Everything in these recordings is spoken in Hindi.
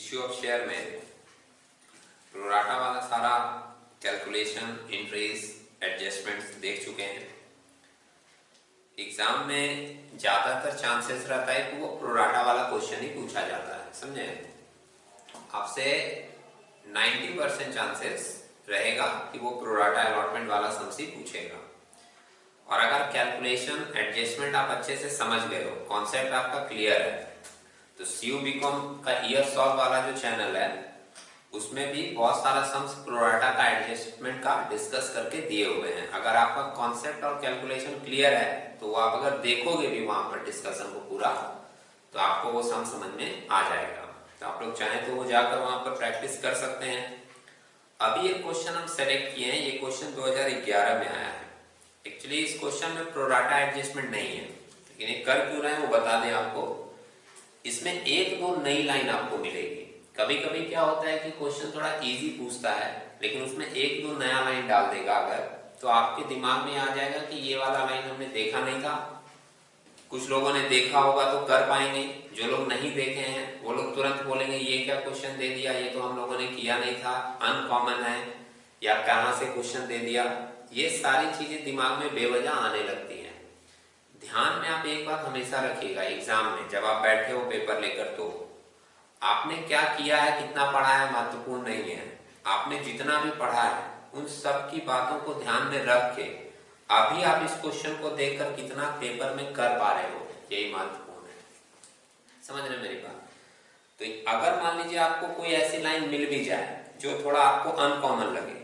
इश्यू ऑफ शेयर में प्रोराटा वाला सारा कैलकुलेशन, एंट्रीज, एडजस्टमेंट्स देख चुके हैं। एग्जाम में ज्यादातर चांसेस रहता है कि वो प्रोराटा वाला क्वेश्चन ही पूछा जाता है, समझे। आपसे 90% चांसेस रहेगा कि वो प्रोराटा अलॉटमेंट वाला सम ही पूछेगा। और अगर कैलकुलेशन, एडजस्टमेंट आप अच्छे से समझ गए हो, कॉन्सेप्ट आपका क्लियर है, तो सीयू बीकॉम का ईयर सॉल्व वाला जो चैनल है उसमें भी बहुत सारा सम्स प्रोराटा का, एडजस्टमेंट का डिस्कस करके दिए हुए हैं। अगर आपका कॉन्सेप्ट और कैलकुलेशन क्लियर है तो वो आप अगर देखोगे भी वहां पर डिस्कशन को पूरा, तो आपको वो सम समझ में आ जाएगा। तो आप लोग चाहें तो वो जाकर वहां पर प्रैक्टिस कर सकते हैं। अभी ये क्वेश्चन हम सेलेक्ट किए हैं, ये क्वेश्चन 2011 में आया है। एक्चुअली इस क्वेश्चन में प्रोराटा एडजस्टमेंट नहीं है, लेकिन ये कर क्यों रहे हैं वो बता दें आपको। इसमें एक दो नई लाइन आपको मिलेगी। कभी कभी क्या होता है कि क्वेश्चन थोड़ा इजी पूछता है, लेकिन उसमें एक दो नया लाइन डाल देगा अगर, तो आपके दिमाग में आ जाएगा कि ये वाला लाइन हमने देखा नहीं था। कुछ लोगों ने देखा होगा तो कर पाएंगे, जो लोग नहीं देखे हैं वो लोग तुरंत बोलेंगे ये क्या क्वेश्चन दे दिया, ये तो हम लोगों ने किया नहीं था, अनकॉमन है, या कहां से क्वेश्चन दे दिया। ये सारी चीजें दिमाग में बेवजह आने लगती हैं। ध्यान में आप एक बात हमेशा रखिएगा, एग्जाम में जब आप बैठे हो पेपर लेकर, तो आपने क्या किया है, कितना पढ़ा है महत्वपूर्ण नहीं है। आपने जितना भी पढ़ा है उन सब की बातों को ध्यान में रख के अभी आप इस क्वेश्चन को देखकर कितना पेपर में कर पा रहे हो, यही महत्वपूर्ण है। समझ रहे मेरी बात। तो अगर मान लीजिए आपको कोई ऐसी लाइन मिल भी जाए जो थोड़ा आपको अनकॉमन लगे,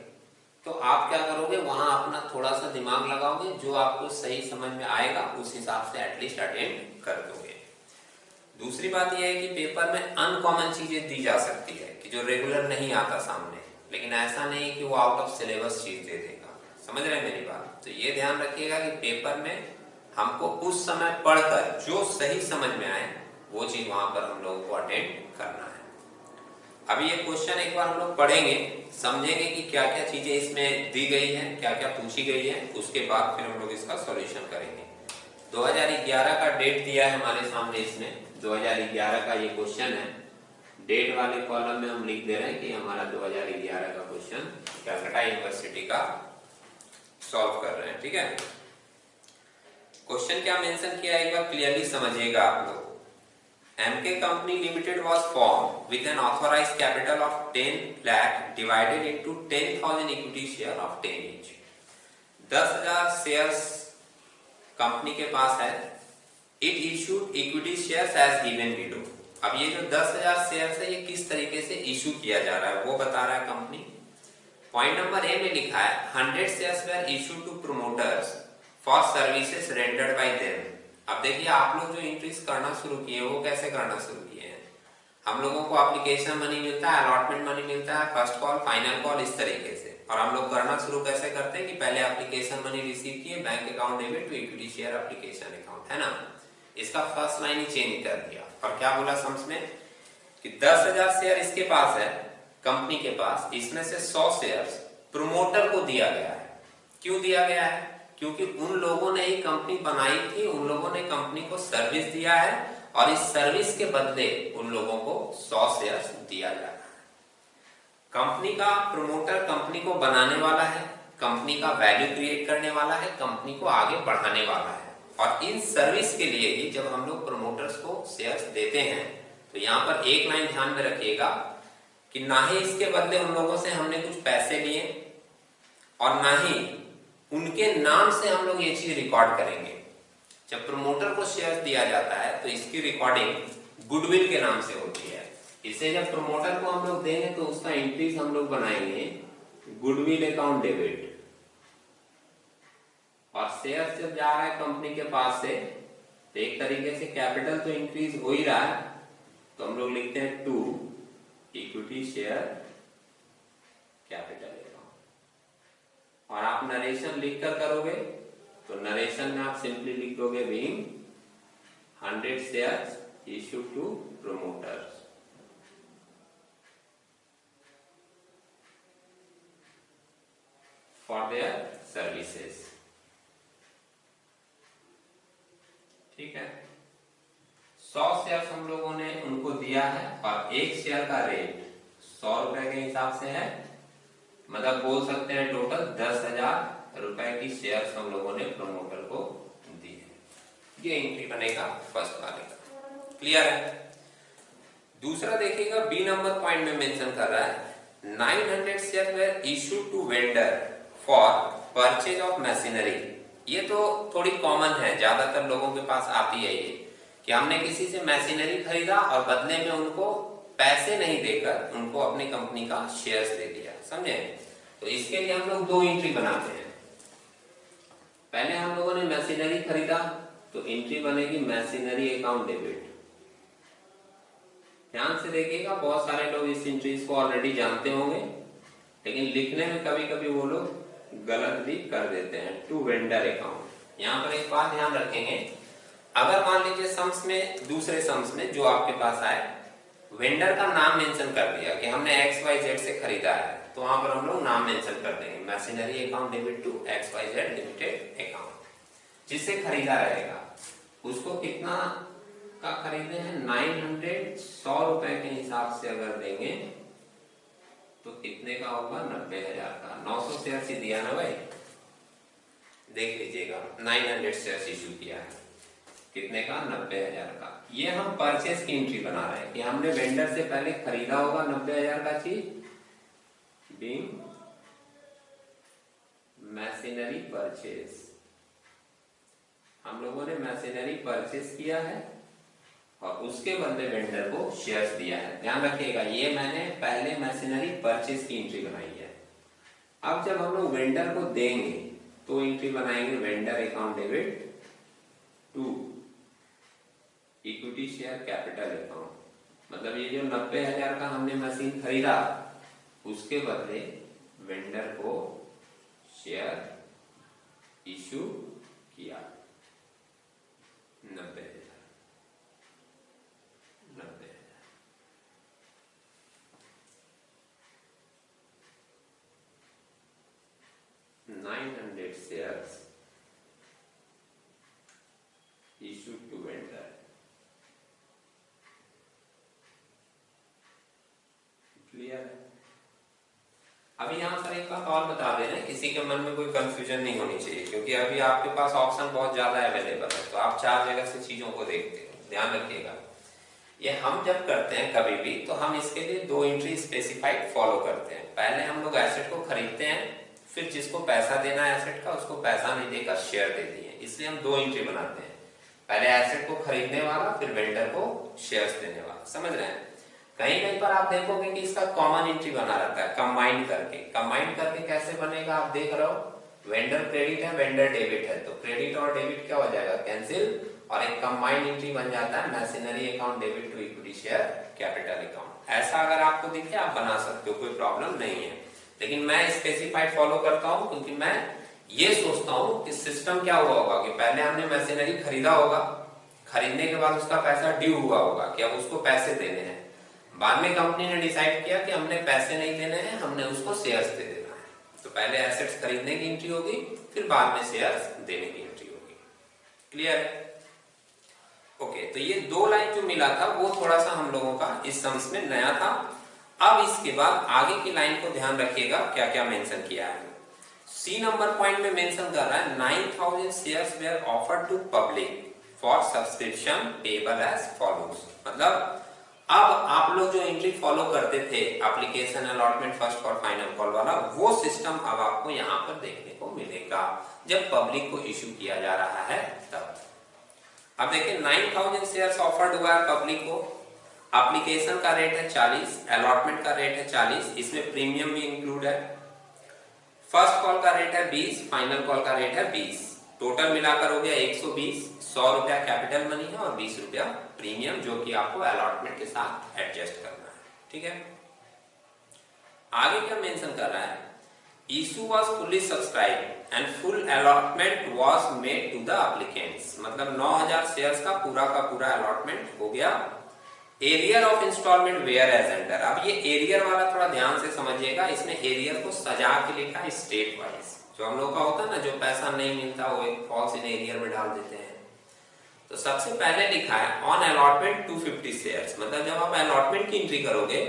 तो आप क्या करोगे, वहां अपना थोड़ा सा दिमाग लगाओगे, जो आपको सही समझ में आएगा उस हिसाब से एटलीस्ट अटेम्प्ट कर दोगे। दूसरी बात यह है कि पेपर में अनकॉमन चीजें दी जा सकती है कि जो रेगुलर नहीं आता सामने, लेकिन ऐसा नहीं कि वो आउट ऑफ सिलेबस चीज दे देगा। समझ रहे हैं मेरी बात। तो ये ध्यान रखिएगा कि पेपर में हमको उस समय पढ़कर जो सही समझ में आए वो चीज वहां पर हम लोगों को अटेंड करना है। अभी ये क्वेश्चन एक बार हम लोग पढ़ेंगे, समझेंगे कि क्या क्या चीजें इसमें दी गई है, क्या क्या पूछी गई है, उसके बाद फिर हम लोग इसका सॉल्यूशन करेंगे। 2011 का डेट दिया है हमारे सामने, इसमें 2011 का ये क्वेश्चन है। डेट वाले कॉलम में हम लिख दे रहे हैं कि हमारा 2011 का क्वेश्चन कलकत्ता यूनिवर्सिटी का सॉल्व कर रहे हैं। ठीक है, क्वेश्चन क्या मेंशन किया है एक बार क्लियरली समझिएगा आप लोग। MK Company Limited was formed with an authorized capital of 10 lakh divided into 10,000 equity share of 10 each। 10,000 shares company के पास है। It issued equity shares as given below। अब ये जो 10,000 शेयर्स है ये किस तरीके से इशू किया जा रहा है वो बता रहा है कंपनी। पॉइंट नंबर ए में लिखा है 100 shares were issued to promoters for services rendered by them। अब देखिए आप लोग जो इंट्रीज करना शुरू किए वो कैसे करना शुरू किए हैं। हम लोगों को एप्लीकेशन मनी मिलता है, अलॉटमेंट मनी मिलता है, फर्स्ट कॉल, फाइनल कॉल, इस तरीके से। और हम लोग करना शुरू कैसे करते हैं कि पहले एप्लीकेशन मनी रिसीव किए, bank account debit to equity share application account, है ना। इसका फर्स्ट लाइन ही चेंज कर दिया और क्या बोला सम्स में कि 10,000 शेयर इसके पास है, कंपनी के पास, इसमें से 100 शेयर्स प्रोमोटर को दिया गया है। क्यों दिया गया है? क्योंकि उन लोगों ने ही कंपनी बनाई थी, उन लोगों ने कंपनी को सर्विस दिया है और इस सर्विस के बदले उन लोगों को 100 शेयर्स दिया जा रहा है। कंपनी का प्रोमोटर कंपनी को बनाने वाला है, कंपनी का वैल्यू क्रिएट करने वाला है, कंपनी को आगे बढ़ाने वाला है। और इन सर्विस के लिए ही जब हम लोग प्रोमोटर्स को शेयर्स देते हैं, तो यहाँ पर एक लाइन ध्यान में रखिएगा कि ना ही इसके बदले उन लोगों से हमने कुछ पैसे लिए और ना ही उनके नाम से हम लोग ये चीज रिकॉर्ड करेंगे। जब प्रमोटर को शेयर दिया जाता है तो इसकी रिकॉर्डिंग गुडविल के नाम से होती है। इसे जब प्रमोटर को हम लोग देंगे तो उसका एंट्रीज हम लोग बनाएंगे गुडविल अकाउंट डेबिट। और शेयर जब जा रहा है कंपनी के पास से, तो एक तरीके से कैपिटल तो इंक्रीज हो ही रहा है, तो हम लोग लिखते हैं टू इक्विटी शेयर कैपिटल। और आप नरेशन लिखकर करोगे तो नरेशन में आप सिंपली लिख दोगे being 100 shares issued to promoters. For their services. ठीक है, 100 शेयर्स हम लोगों ने उनको दिया दिया है और एक शेयर का रेट 100 रुपए के हिसाब से है, मतलब बोल सकते हैं टोटल 10,000 रुपए की शेयर हम लोगों ने प्रमोटर को दी है। ये एंट्री बनेगा फर्स्ट वाले का। क्लियर है? दूसरा देखिएगा, बी नंबर पॉइंट में मेंशन कर रहा है 900 share were issue to vendor for purchase of machinery. ये तो थोड़ी कॉमन है, ज्यादातर लोगों के पास आती है ये, कि हमने किसी से मशीनरी खरीदा और बदले में उनको पैसे नहीं देकर उनको अपनी कंपनी का शेयर्स दे दिया। समझे? तो इसके लिए हम लोग दो एंट्री बनाते हैं। पहले हम लोगों ने मशीनरी खरीदा तो एंट्री बनेगी मशीनरी अकाउंट डेबिट। ध्यान से देखिएगा, बहुत सारे लोग इस एंट्रीज को ऑलरेडी जानते होंगे, लेकिन लिखने में कभी कभी वो लोग गलत भी कर देते हैं। To vendor account. यहाँ पर एक बात ध्यान रखेंगे, अगर मान लीजिए सम्स में, दूसरे सम्स में जो आपके पास आए, वेंडर का नाम मेंशन कर दिया कि हमने XYZ से खरीदा है, तो वहां पर हम लोग नाम मेंशन कर देंगे machinery account debit to XYZ limited account. जिससे खरीदा रहेगा उसको कितना का खरीदे हैं, 900, 100 रुपए के हिसाब से अगर देंगे तो कितने का होगा, 90,000 का। 900 शेयर ही दिया ना भाई, देख लीजिएगा 900 शेयर इशू किया है, कितने का, 90,000 का। ये हम परचेस की एंट्री बना रहे हैं कि हमने वेंडर से पहले खरीदा होगा 90,000 का चीज, बीइंग मशीनरी परचेस। हम लोगों ने मशीनरी परचेस किया है और उसके बदले वेंडर को शेयर्स दिया है। ध्यान रखिएगा, ये मैंने पहले मशीनरी परचेस की एंट्री बनाई है। अब जब हम लोग वेंडर को देंगे तो एंट्री बनाएंगे vendor account debit to equity share capital account. मतलब ये जो 90,000 का हमने मशीन खरीदा उसके बदले वेंडर को शेयर इशू किया 90,000। 900 shares issued to vendor। Clear है? अभी यहाँ पर एक बात और बता दे रहे हैं, किसी के मन में कोई कंफ्यूजन नहीं होनी चाहिए, क्योंकि अभी आपके पास ऑप्शन बहुत ज्यादा अवेलेबल है, तो आप 4 जगह से चीजों को देखते हो। ध्यान रखिएगा, ये हम जब करते हैं कभी भी, तो हम इसके लिए दो एंट्री स्पेसिफाइड फॉलो करते हैं। पहले हम लोग एसेट को खरीदते हैं, फिर जिसको पैसा देना है एसेट का उसको पैसा नहीं देकर शेयर दे दिए, इसलिए हम दो एंट्री बनाते हैं, पहले एसेट को खरीदने वाला, फिर वेंडर को शेयर्स देने वाला। समझ रहे हैं? कहीं कहीं पर आप देखोगे कि इसका कॉमन एंट्री बना रहता है कंबाइंड करके। कंबाइंड करके कैसे बनेगा आप देख रहे हो, वेंडर क्रेडिट है, वेंडर डेबिट है, तो क्रेडिट और डेबिट क्या हो जाएगा, कैंसिल, और एक कंबाइंड एंट्री बन जाता है machinery account debit to equity share capital account. ऐसा अगर आपको दिखे आप बना सकते हो, कोई प्रॉब्लम नहीं है, लेकिन मैं स्पेसिफाइड फॉलो करता हूं क्योंकि मैं ये सोचता हूं कि सिस्टम क्या हुआ होगा कि पहले हमने मशीनरी खरीदा होगा, खरीदने के बाद उसका पैसा ड्यू हुआ होगा कि अब उसको पैसे देने हैं, बाद में कंपनी ने डिसाइड किया कि हमने पैसे नहीं देने हैं, हमने उसको शेयर्स दे देना है, तो पहले एसेट्स खरीदने की एंट्री होगी, फिर बाद में शेयर्स देने की एंट्री होगी। क्लियर है? ओके, तो ये दो लाइन जो मिला था वो थोड़ा सा हम लोगों का इस सम्स में नया था। अब इसके बाद आगे की लाइन को ध्यान रखिएगा क्या क्या मेंशन किया है। सी नंबर पॉइंट में मेंशन कर रहा है 9,000 shares were offered to public for subscription payable as follows. मतलब अब आप लोग जो एंट्री फॉलो करते थे application allotment first for final call वाला, वो सिस्टम अब आपको यहाँ पर देखने को मिलेगा जब पब्लिक को इश्यू किया जा रहा है तब। अब देखिए 9,000 शेयर्स ऑफर्ड हुआ है पब्लिक को, एप्लीकेशन का रेट है 40, अलॉटमेंट का रेट है 40, इसमें प्रीमियम भी इंक्लूड है, फर्स्ट कॉल का रेट है 20, फाइनल कॉल का रेट है 20, टोटल मिलाकर हो गया 120। 100 रुपया कैपिटल मनी है और 20 रुपया प्रीमियम, जो कि आपको अलॉटमेंट के साथ एडजस्ट करना है। ठीक है, आगे क्या मेंशन कर रहा है, issue was fully subscribe and full allotment was made to the applicants. मतलब 9,000 शेयर्स का पूरा अलॉटमेंट हो गया। Arrear of instalment were as under. अब ये एरियर वाला थोड़ा ध्यान से समझिएगा, इसमें एरियर को सजा के लिखा है स्टेट वाइज, जो हम लोग का होता है ना, जो पैसा नहीं मिलता वो एक फॉल्स इन एरियर में डाल देते हैं, तो सबसे पहले लिखा है ऑन अलॉटमेंट 250 शेयर्स, मतलब जब आप अलॉटमेंट की एंट्री करोगे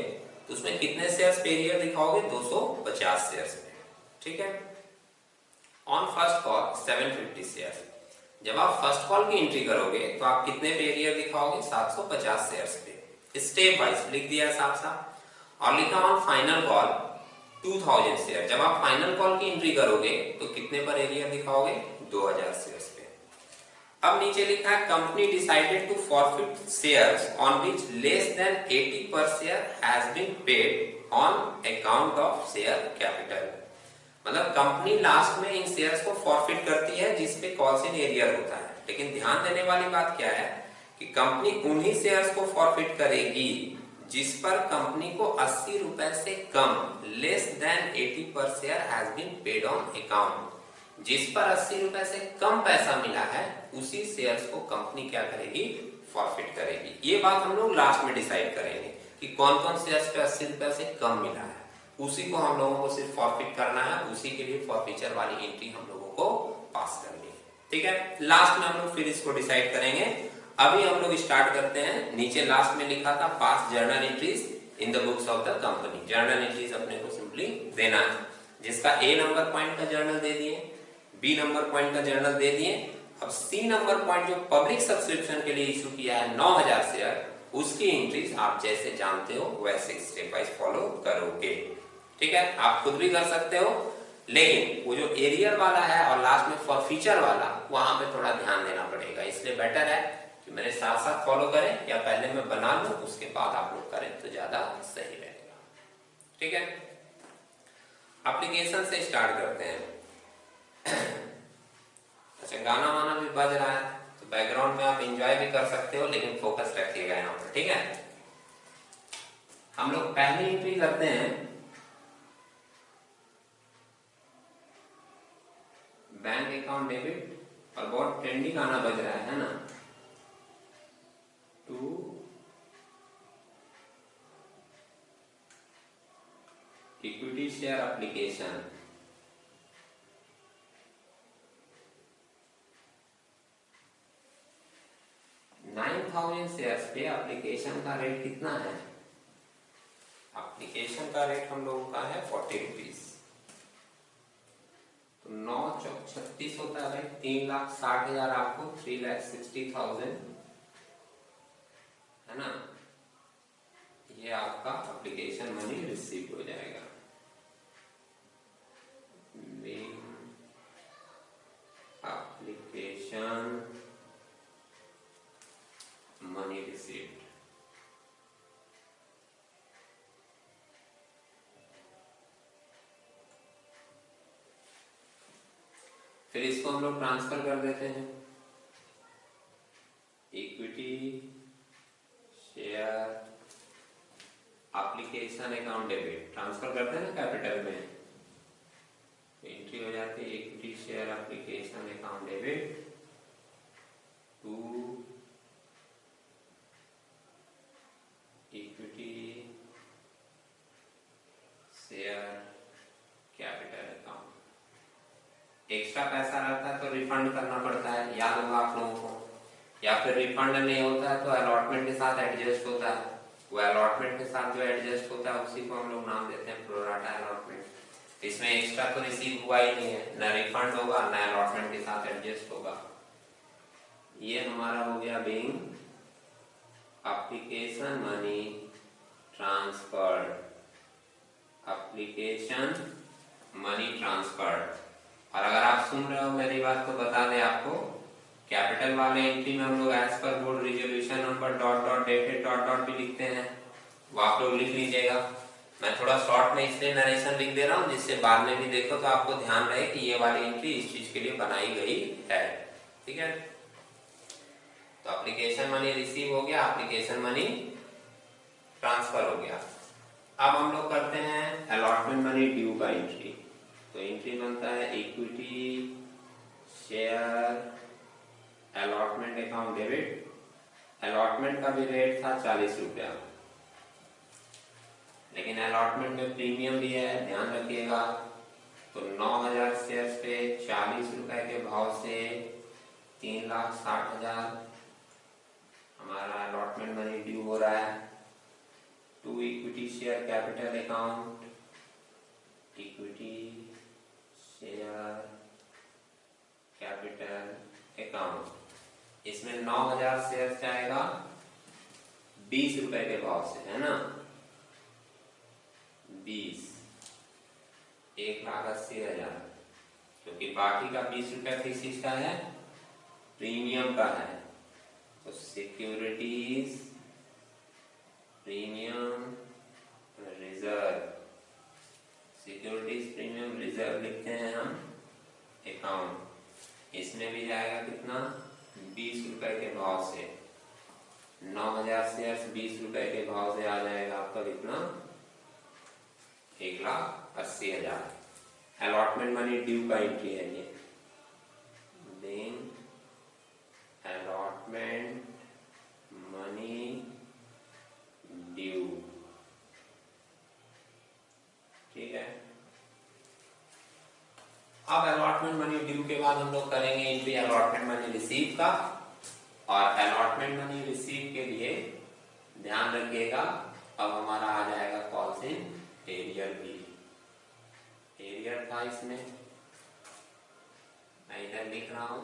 तो उसमें कितने शेयर्स पे ईयर दिखाओगे, 250 शेयर्स पे, ठीक है। ऑन फर्स्ट कॉल 750 शेयर्स, जब आप फर्स्ट कॉल की एंट्री करोगे तो आप कितने पे ईयर दिखाओगे, 750 शेयर्स पे। स्टेप वाइज लिख दिया साफ साफ। और लिखा ऑन फाइनल कॉल 2000 शेयर, जब आप फाइनल कॉल की एंट्री करोगे तो कितने पर एरियर दिखाओगे, 2000 शेयर्स पे। अब नीचे लिखा है company decided to forfeit shares on which less than 80 per share has been paid on account of share capital, मतलब कंपनी लास्ट में इन शेयर्स को फॉरफिट करती है जिस पे कॉल्स इन एरियर होता है। लेकिन ध्यान देने वाली बात क्या है कि कंपनी उन्हीं शेयर्स को फॉरफिट करेगी जिस पर कंपनी को 80 रुपए से कम, less than 80 per share has been paid on account, जिस पर 80 रुपए से कम पैसा मिला है उसी शेयर्स को कंपनी क्या करेगी, फॉरफिट करेगी। ये बात हम लोग लास्ट में डिसाइड करेंगे कि कौन कौन शेयर्स पे 80 रुपए से कम मिला है, उसी को हम लोगों को सिर्फ फॉरफिट करना है, उसी के लिए फॉरफीचर वाली एंट्री हम लोगों को पास करनी है, ठीक है। लास्ट में हम लोग फिर इसको डिसाइड करेंगे। अभी हम लोग स्टार्ट करते हैं। नीचे लास्ट में लिखा था पास journal entries in the books of the company, journal entries अपने को सिंपली देना है, जिसका ए नंबर पॉइंट का जर्नल दे दिए, बी नंबर पॉइंट का जर्नल दे दिए। अब सी नंबर पॉइंट जो पब्लिक सब्सक्रिप्शन के लिए इशू किया है 9000 शेयर, उसकी एंट्रीज आप जैसे जानते हो वैसे स्टेप वाइज फॉलो करोगे, ठीक है। आप खुद भी कर सकते हो, लेकिन वो जो एरियर वाला है और लास्ट में फॉर फीचर वाला, वहां पे थोड़ा ध्यान देना पड़ेगा। इसलिए बेटर है कि मेरे साथ साथ फॉलो करें, या पहले मैं बना लूं उसके बाद आप लोग करें तो ज्यादा सही रहेगा, ठीक है। एप्लीकेशन से स्टार्ट करते हैं। अच्छा, गाना वाना भी बज रहा है तो बैकग्राउंड में आप एंजॉय भी कर सकते हो, लेकिन फोकस रखिएगा यहाँ पर, ठीक है। हम लोग पहली एंट्री करते हैं बैंक अकाउंट डेबिट, और बहुत ट्रेंडी गाना बज रहा है ना, to equity share application. Shares पे एप्लीकेशन का रेट कितना है, एप्लीकेशन का रेट हम लोगों का है 40 रुपीज, तो 9 चौक 36 होता है भाई, 3,60,000 आपको 3,60,000 है ना, ये आपका एप्लीकेशन मनी रिसीव हो जाएगा। एप्लीकेशन मनी रिसीव्ड, फिर इसको हम लोग ट्रांसफर कर देते हैं equity share application account debit, transfer करते हैं ना कैपिटल में, एंट्री हो जाती है equity share application account debit to equity share capital account. Extra पैसा रहता है तो रिफंड करना पड़ता है, याद होगा आप लोगों को, या फिर रिफंड नहीं होता है तो अलॉटमेंट के साथ एडजस्ट होता है, वो अलॉटमेंट के साथ जो एडजस्ट होता है उसी को हम लोग नाम देते हैं प्रोराटा अलॉटमेंट। इसमें एक्स्ट्रा तो रिसीव हुआ ही नहीं है, न रिफंड होगा न अलॉटमेंट के साथ एडजस्ट होगा। ये हमारा हो गया being application money transferred, application money transferred. और अगर आप सुन रहे हो मेरी बात तो बता दें आपको, कैपिटल वाले एंट्री में हम लोग as per board resolution number dot dot dated dot dot भी लिखते हैं, वो आप लोग लिख लीजिएगा। मैं थोड़ा शॉर्ट में इसलिए नरेशन लिख दे रहा हूँ जिससे बाद में भी देखो तो आपको ध्यान रहे कि ये वाली एंट्री इस चीज के लिए बनाई गई है, ठीक है। तो एप्लीकेशन मनी रिसीव हो गया, एप्लीकेशन मनी ट्रांसफर हो गया। अब हम लोग करते हैं अलॉटमेंट मनी ड्यू का एंट्री। तो एंट्री बनता है equity share allotment account debit, allotment का भी रेट था 40 रुपया, लेकिन अलॉटमेंट में प्रीमियम भी है, ध्यान रखिएगा। तो 9000 शेयर्स पे 40 रुपए के भाव से 3,60,000 हमारा अलॉटमेंट मनी ड्यू हो रहा है to equity share capital account, equity share capital account. इसमें 9,000 शेयर जाएगा 20 रुपए के भाव से, है ना, 20, 1,80,000, क्योंकि बाकी का 20 रुपए किस का है, प्रीमियम का है। तो securities premium reserve, securities premium reserve लिखते हैं हम अकाउंट। इसमें भी जाएगा कितना, 20 रुपए के भाव से। 9,000 शेयर 20 रुपए के भाव से आ जाएगा आपका कितना, 1,80,000। अलॉटमेंट मनी ड्यू का एंट्री है ये, देन अलॉटमेंट मनी ड्यू, ठीक है। अब अलॉटमेंट मनी ड्यू के बाद हम लोग करेंगे एंट्री अलॉटमेंट मनी रिसीव का। और अलॉटमेंट मनी रिसीव के लिए ध्यान रखिएगा, अब हमारा आ जाएगा कॉल्स इन एरियर भी। एरियर था इसमें, मैं इधर लिख रहा हूं,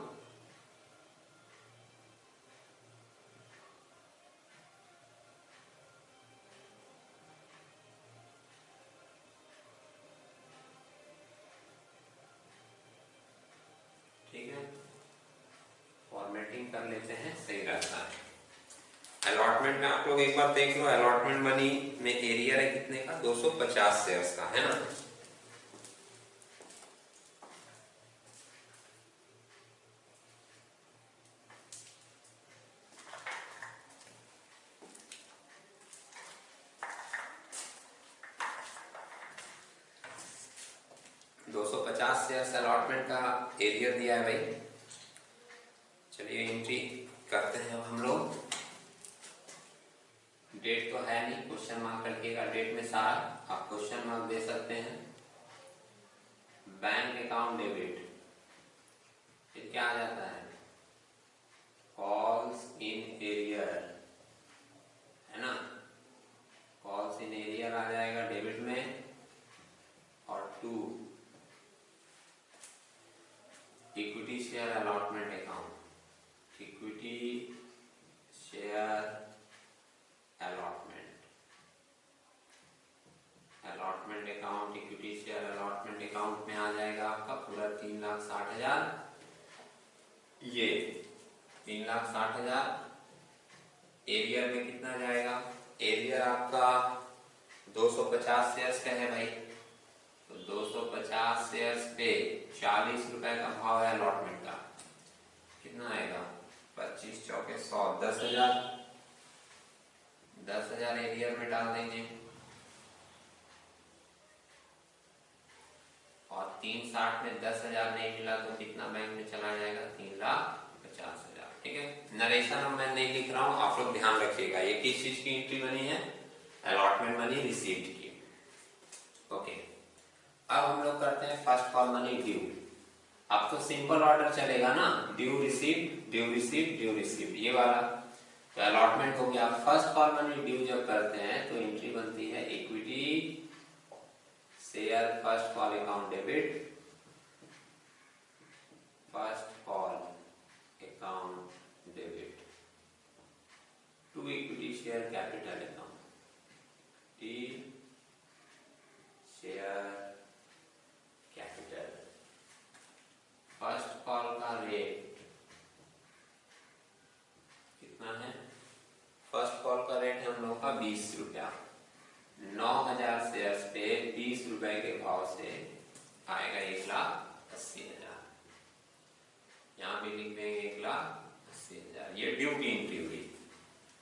ठीक है, फॉर्मेटिंग कर लेते हैं, सही रहता है। अलॉटमेंट में आप लोग एक बार देख लो, अलॉटमेंट मनी में एरियर है कितने का, 250 शेयर्स का, है ना। शेयर्स अलॉटमेंट का एरियर दिया है भाई। चलिए एंट्री करते हैं अब हम लोग। डेट तो है नहीं, क्वेश्चन मार्क रखिएगा डेट में सारा, आप क्वेश्चन मार्क दे सकते हैं। बैंक अकाउंट डेबिट, फिर क्या आ जाता है, कॉल्स इन एरियर, है ना, कॉल्स इन एरियर आ जाएगा डेबिट में। और 2 equity share allotment account, equity share allotment, allotment account, equity share allotment account में आ जाएगा आपका पूरा 3,60,000। ये 3,60,000 एरियर में कितना जाएगा, एरियर आपका 250 शेयर्स का है भाई, तो 250 शेयर्स पे 40 रुपए का भाव है अलॉटमेंट का, कितना आएगा, 25 चौके 100, 10,000, 10,000 एरियर में डाल देंगे। और 360 में 10,000 नहीं मिला तो कितना बैंक में चला जाएगा, 3,50,000, ठीक है। नरेशन अब मैं नहीं लिख रहा हूँ, आप लोग ध्यान रखिएगा, ये किस चीज की एंट्री बनी है, अलॉटमेंट मनी रिसीव्ड की, ओके। अब हम लोग करते हैं फर्स्ट कॉल मनी ड्यू। अब तो सिंपल ऑर्डर चलेगा ना, due received, due received, due received, ये वाला। तो अलॉटमेंट हो गया। फर्स्ट कॉल मनी ड्यू जब करते हैं तो एंट्री बनती है equity share first call account debit, first call account debit to equity share capital account, to share capital. First call का रेट कितना है, फर्स्ट कॉल का रेट है हम लोग का 20 रुपया। 9,000 शेयर्स पे 20 रुपए के भाव से आएगा 1,80,000। यहाँ भी लिख देंगे 1,80,000, ये ड्यू की एंट्री हुई।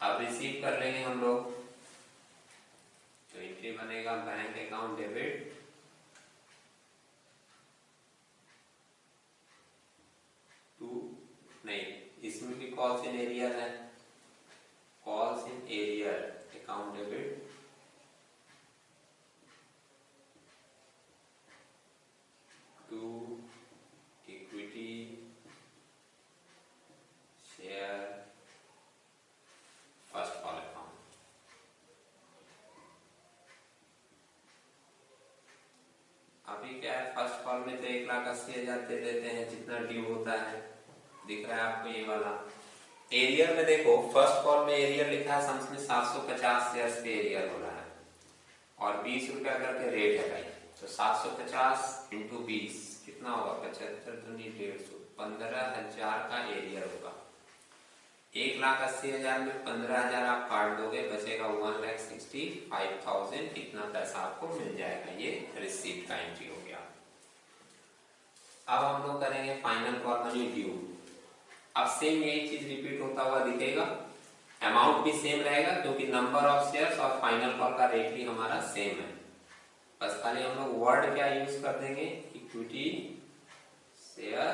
अब रिसीव कर लेंगे हम लोग, तो एंट्री बनेगा बैंक अकाउंट डेबिट टू, नहीं इसमें भी कॉल्स इन एरियर है, calls in arrear account debit to equity share first call में तो 1,80,000 दे देते हैं जितना ड्यू होता है, दिख रहा है आपको ये वाला। एरियर में देखो, फर्स्ट कॉल में एरियर लिखा है सम्स में 750 शेयर्स पे एरियर हो रहा है और 20 रुपया करके रेट है भाई। तो 750 इंटू 20 कितना होगा, 75 दूनी 150, 15,000 का एरियर होगा। 1,80,000 में 15,000 आप काट दोगे, बचेगा 1,65,000। इतना पैसा आपको मिल जाएगा। ये रिसीप्ट का एंट्री हो गया। अब हम लोग करेंगे फाइनल कॉल मनी ड्यू। अब सेम यही चीज रिपीट होता हुआ दिखेगा, अमाउंट भी सेम रहेगा क्योंकि नंबर ऑफ शेयर्स और फाइनल कॉल का रेट भी हमारा सेम है। बस खाली हम लोग वर्ड क्या यूज कर देंगे, equity share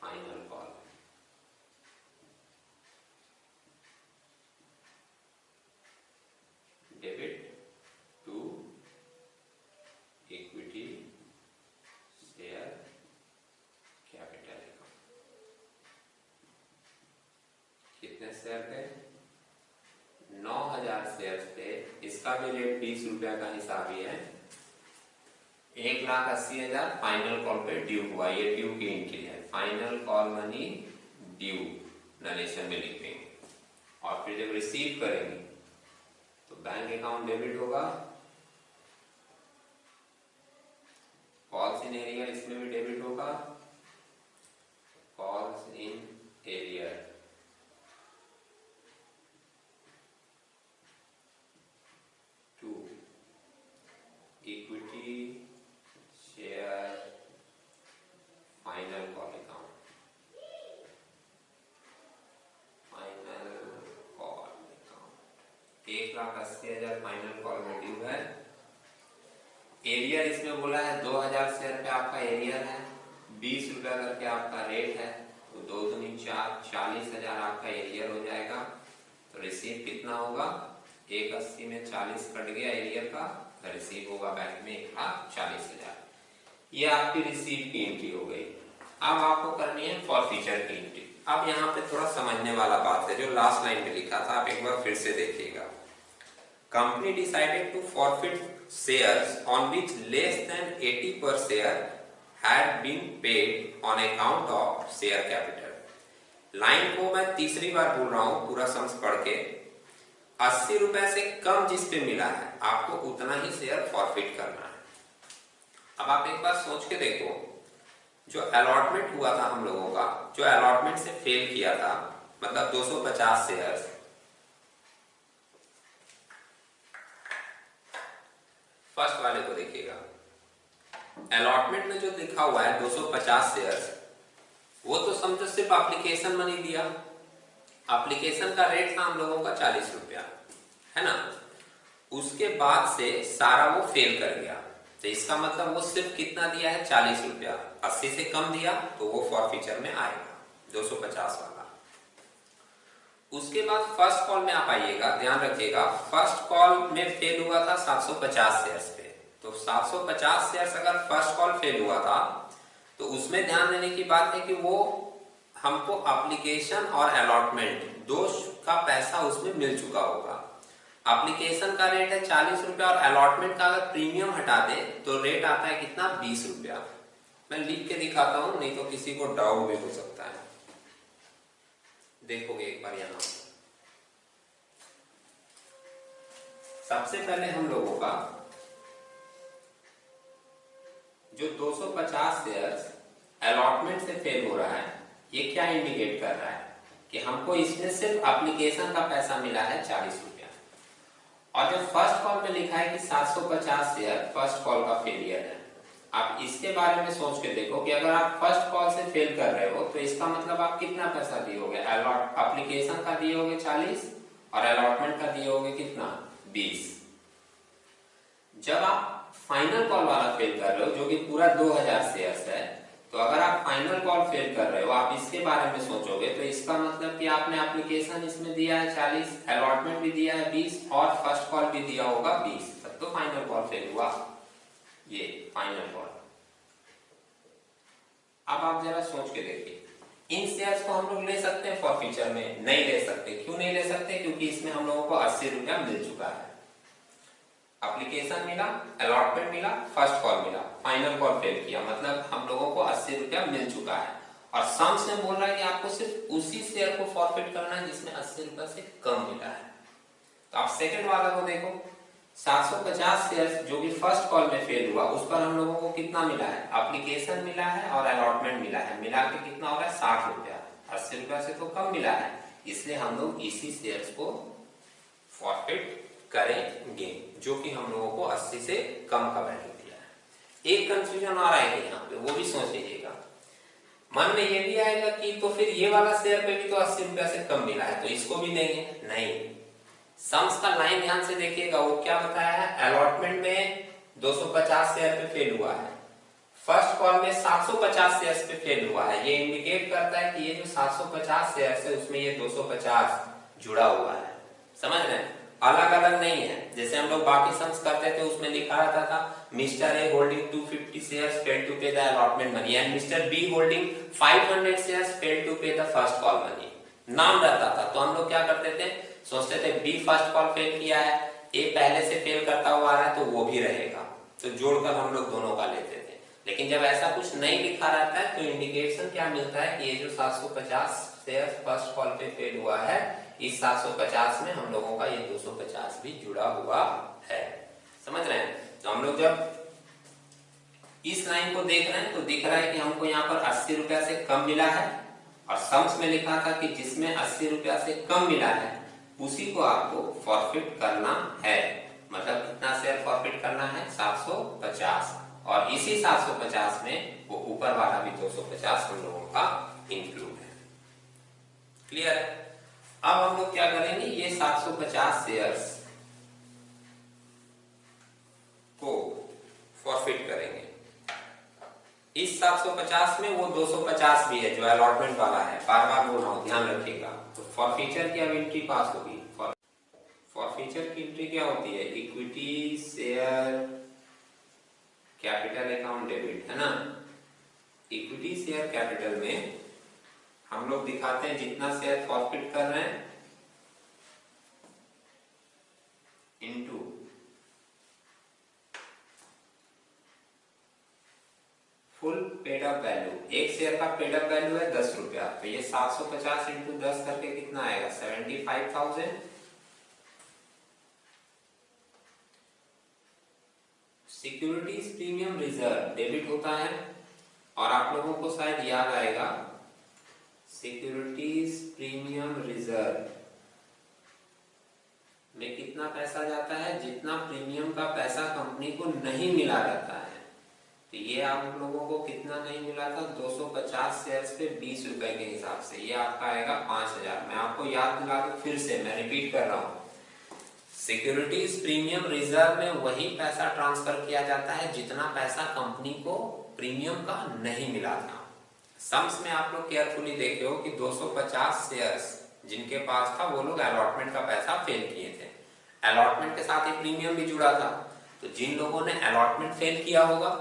final call. Debit to equity share capital account. कितने शेयर थे, 9,000 शेयर थे। इसका भी रेट 20 रुपया का हिसाब ही है। 1,80,000 फाइनल कॉल पे ड्यू हुआ, ये ड्यू की एंट्री है। Final call money due narration में लिख देंगे और फिर जब रिसीव करेंगे तो बैंक अकाउंट डेबिट होगा। कॉल्स इन एरियर इसमें भी डेबिट होगा, calls in arrear to equity share final call account. Final call account 1,80,000 final call में ड्यू है। एरियर इसमें बोला है 2,000 शेयर पे आपका एरियर है, 20 रुपया करके आपका रेट है, तो 2 दूनी 4, 40,000 आपका एरियर हो जाएगा। तो रिसीव कितना होगा, 1,80 में 40 कट गया एरियर का, रिसीव होगा बैंक में 1,40,000। ये आपकी रिसीव की एंट्री हो गई। अब आपको करनी है फॉरफीचर की एंट्री। अब यहाँ पे थोड़ा समझने वाला बात है, जो लास्ट लाइन में लिखा था आप एक बार फिर से देखिएगा। Company decided to forfeit shares on which less than 80 per share had been paid on account of share capital। Line को मैं तीसरी बार बोल रहा हूं पूरा सम्स पढ़ के। 80 रुपए से कम जिस पे मिला है आपको उतना ही शेयर फॉरफिट करना है। अब आप एक बार सोच के देखो, जो अलॉटमेंट हुआ था हम लोगों का, जो अलॉटमेंट से फेल किया था, मतलब 250 शेयर, फर्स्ट वाले को देखिएगा, अलॉटमेंट में जो लिखा हुआ है 250 शेयर, वो तो समझो सिर्फ एप्लीकेशन मनी दिया। एप्लीकेशन का रेट था हम लोगों का 40 रुपया, है ना। उसके बाद से सारा वो फेल कर गया, तो इसका मतलब वो सिर्फ कितना दिया है, 40 रुपया। 80 से कम दिया तो वो फॉरफीचर में आएगा 250 वाला। उसके बाद फर्स्ट कॉल में आप आइएगा, ध्यान रखिएगा, फर्स्ट कॉल में फेल हुआ था 750 शेयर्स पे। तो 750 शेयर्स अगर फर्स्ट कॉल फेल हुआ था तो उसमें ध्यान देने की बात है कि वो हमको एप्लीकेशन और अलॉटमेंट दो का पैसा उसमें मिल चुका होगा। एप्लीकेशन का रेट है 40 रुपया और अलॉटमेंट का अगर प्रीमियम हटा दे तो रेट आता है कितना, 20 रुपया। मैं लिख के दिखाता हूं, नहीं तो किसी को डाउट भी हो सकता है। देखोगे एक बार यहां, सबसे पहले हम लोगों का जो 250 शेयर्स अलॉटमेंट से फेल हो रहा है, ये क्या इंडिकेट कर रहा है कि हमको इसमें सिर्फ एप्लीकेशन का पैसा मिला है 40 रुपया। और जो फर्स्ट कॉल में लिखा है कि 750 शेयर फर्स्ट कॉल का फेलियर है। आप इसके बारे में सोच के देखो कि अगर आप फर्स्ट कॉल से फेल कर रहे हो तो इसका मतलब आप कितना पैसा दियोगे, एप्लीकेशन का दियोगे 40 और अलॉटमेंट का दियोगे कितना, 20। जब आप फाइनल कॉल वाला फेल कर रहे हो जो कि पूरा 2000 शेयर्स है, तो अगर आप फाइनल कॉल फेल कर रहे हो, आप इसके बारे में सोचोगे तो इसका मतलब कि आपने एप्लीकेशन इसमें दिया है 40, अलॉटमेंट भी दिया है 20 और फर्स्ट कॉल भी दिया होगा 20, तब तो फाइनल कॉल फेल हुआ। ये फाइनल कॉल। अब आप जरा सोच के देखिए, इन शेयर्स को हम लोग ले सकते हैं फॉरफीचर में? नहीं ले सकते। क्यों नहीं ले सकते? क्योंकि इसमें हम लोगों को 80 रुपया मिल चुका है। एप्लीकेशन मिला, अलॉटमेंट मिला, फर्स्ट कॉल मिला, फाइनल कॉल फेल किया, मतलब हम लोगों को 80 रुपया मिल चुका है। और सम्स में बोल रहा है कि आपको सिर्फ उसी शेयर को फॉरफिट करना है जिसमें 80 रुपया से कम मिला है। तो आप सेकंड वाला को देखो, 750 शेयर जो कि फर्स्ट कॉल में फेल हुआ, उस पर हम लोगों को कितना मिला है, एप्लीकेशन मिला है और अलॉटमेंट मिला है, मिला के कितना हो रहा है 60 रुपया, 80 रुपया से तो कम मिला है, इसलिए हम लोग इसी शेयर्स को फॉरफिट करेंगे जो कि हम लोगों को 80 से कम का वैल्यू दिया है। एक कंफ्यूजन आ रहा है यहाँ पे, वो भी सोच लीजिएगा। मन में ये भी आएगा कि तो फिर ये वाला शेयर पे भी तो 80 रुपया से कम मिला है, तो इसको भी देंगे, नहीं। सम्स का लाइन ध्यान से देखिएगा, वो क्या बताया है, अलॉटमेंट में 250 शेयर पे फेल हुआ है, फर्स्ट कॉल में 750 शेयर पे फेल हुआ है। ये इंडिकेट करता है कि ये जो 750 शेयर है उसमें ये 250 जुड़ा हुआ है, समझ रहे हैं, अलग अलग नहीं है। जैसे हम लोग बाकी सम्स करते थे उसमें लिखा रहता था mister A holding 250 shares failed to pay the allotment money and mister B holding 500 shares failed to pay the first call money, नाम रहता था। तो हम लोग क्या करते थे, सोचते थे बी फर्स्ट कॉल फेल किया है, ए पहले से फेल करता हुआ आ रहा है तो वो भी रहेगा, तो जोड़कर हम लोग दोनों का लेते थे। लेकिन जब ऐसा कुछ नहीं लिखा रहता है तो इंडिकेशन क्या मिलता है कि ये जो 750 शेयर फर्स्ट कॉल पे फेल हुआ है, इस 750 में हम लोगों का ये 250 भी जुड़ा हुआ है, समझ रहे हैं। तो हम लोग जब इस लाइन को देख रहे हैं तो दिख रहा है कि हमको यहाँ पर 80 रुपया से कम मिला है, और सम्स में लिखा था कि जिसमें 80 रुपया से कम मिला है उसी को आपको फॉरफिट करना है। मतलब कितना शेयर फॉरफिट करना है, 750, और इसी 750 में वो ऊपर वाला भी 250 हम लोगों का इंक्लूड है। क्लियर है। अब हम लोग क्या करेंगे, ये 750 शेयर्स को फॉरफिट करेंगे। इस 750 में वो 250 भी है जो अलॉटमेंट वाला है, बार बार बोल रहा हूं, ध्यान रखिएगा। तो फॉरफीचर की अब एंट्री पास होगी। फॉरफीचर की एंट्री क्या होती है, equity share capital account debit, है ना। इक्विटी शेयर कैपिटल में हम लोग दिखाते हैं जितना शेयर फॉरफिट कर रहे हैं into full paid up value. एक शेयर का पेड अप वैल्यू है 10 रुपया, तो ये 750 इंटू 10 करके कितना आएगा, 75,000। सिक्योरिटीज प्रीमियम रिजर्व डेबिट होता है, और आप लोगों को शायद याद आएगा सिक्योरिटीज प्रीमियम रिजर्व में कितना पैसा जाता है, जितना प्रीमियम का पैसा कंपनी को नहीं मिला रहता है। तो ये आप लोगों को कितना नहीं मिला था, 250 शेयर्स पे 20 रुपए के हिसाब से ये आपका आएगा 5000। मैं आपको याद दिला दूं फिर से, मैं रिपीट कर रहा हूं, सिक्योरिटीज प्रीमियम रिजर्व में वही पैसा ट्रांसफर किया जाता है जितना पैसा कंपनी को प्रीमियम का नहीं मिला था। सम्स में आप लोग केयरफुली देखे हो कि 250 शेयर्स जिनके पास था वो लोग अलॉटमेंट का पैसा फेल किए थे, अलॉटमेंट के साथ ही प्रीमियम भी जुड़ा था। तो जिन लोगों ने अलॉटमेंट फेल किया होगा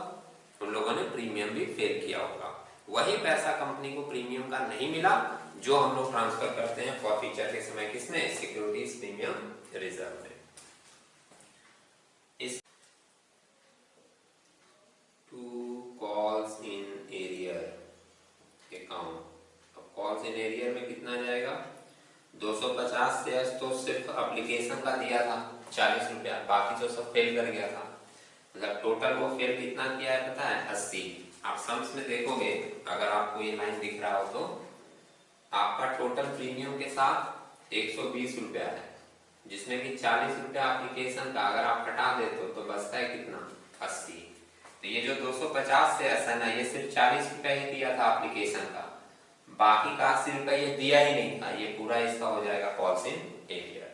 उन लोगों ने प्रीमियम भी फेल किया होगा, वही पैसा कंपनी को प्रीमियम का नहीं मिला जो हम लोग ट्रांसफर करते हैं फॉरफीचर के समय, किसमें, सिक्योरिटीज प्रीमियम रिजर्व में। इस to calls in arrear account, अब कॉल्स इन एरियर में कितना जाएगा, 250 शेयर्स तो सिर्फ एप्लीकेशन का दिया था 40 रुपया, बाकी तो सब फेल कर गया था। मतलब टोटल वो फेल कितना किया है पता है, 80। आप सम्स में देखोगे, अगर आपको ये लाइन दिख रहा हो तो आपका टोटल प्रीमियम के साथ 120 रुपया है, जिसमें कि 40 रुपया एप्लीकेशन का अगर आप हटा देते हो तो बचता है कितना, 80। तो ये जो 250 शेयर्स है ना, ये सिर्फ 40 रुपया ही दिया था एप्लीकेशन का, बाकी का 80 रुपया ये दिया ही नहीं था, ये पूरा इसका हो जाएगा calls in arrear.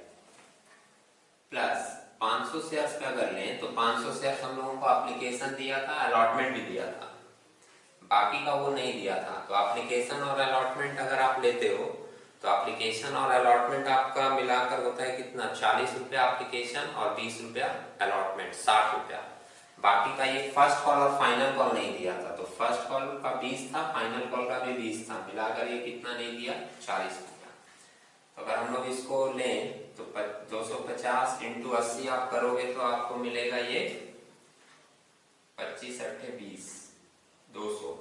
Plus 500 shares पे अगर लें तो 500 शेयर्स हम लोगों को एप्लीकेशन दिया था, अलॉटमेंट भी दिया था, बाकी का वो नहीं दिया था। तो एप्लीकेशन और अलॉटमेंट अगर आप लेते हो तो एप्लीकेशन और अलॉटमेंट आपका मिलाकर होता है कितना, 40 रुपया एप्लीकेशन और 20 रुपया अलॉटमेंट, 60 रुपया। बाकी का ये फर्स्ट कॉल और फाइनल कॉल नहीं दिया था, तो फर्स्ट कॉल का 20 था, फाइनल कॉल का भी 20 था, मिलाकर ये कितना नहीं दिया, 40 रुपया। तो अगर हम लोग इसको लें तो 250 50 इंटू 80 आप करोगे तो आपको मिलेगा ये 25 अट्ठे 20, 200,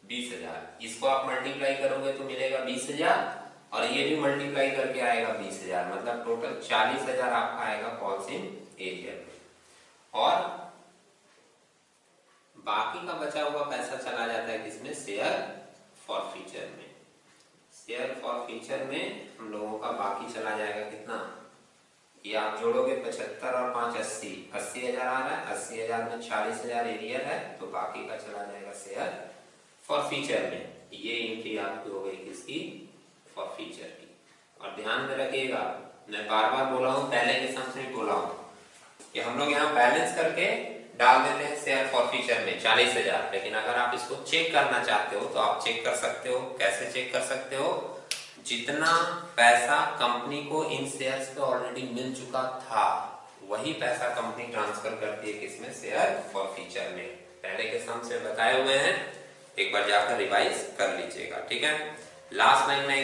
20,000। इसको आप मल्टीप्लाई करोगे तो मिलेगा 20,000, और ये भी मल्टीप्लाई करके आएगा 20,000, मतलब टोटल 40,000 आपका आएगा कॉल्स इन एरिया में। और बाकी का बचा हुआ पैसा चला जाता है किसमें? शेयर फॉर फ्यूचर में। शेयर फॉर फ्यूचर में हम लोगों का बाकी चला जाएगा कितना? ये आप जोड़ोगे 75 और 5 80, 80,000 आ रहा है। 80,000 में 40,000 एरियर है, तो बाकी का चला जाएगा शेयर फॉर फ्यूचर में। ये एंट्री आपकी हो गई किसकी? फॉर फ्यूचर की। और ध्यान में रखिएगा, मैं बार बार बोला हूँ, पहले के सम में बोला हूँ कि हम लोग यहाँ बैलेंस करके डाल देते हैं शेयर फॉर फ्यूचर में 40,000, लेकिन अगर आप इसको चेक करना चाहते हो तो आप चेक कर सकते हो। कैसे चेक कर सकते हो? जितना पैसा कंपनी को इन शेयर्स पे ऑलरेडी मिल चुका था, वही पैसा कंपनी ट्रांसफर करती है किसमें? शेयर फॉर फ्यूचर में। पहले के सम से बताए हुए हैं, एक बार जाकर रिवाइज कर लीजिएगा, ठीक है। लास्ट लाइन में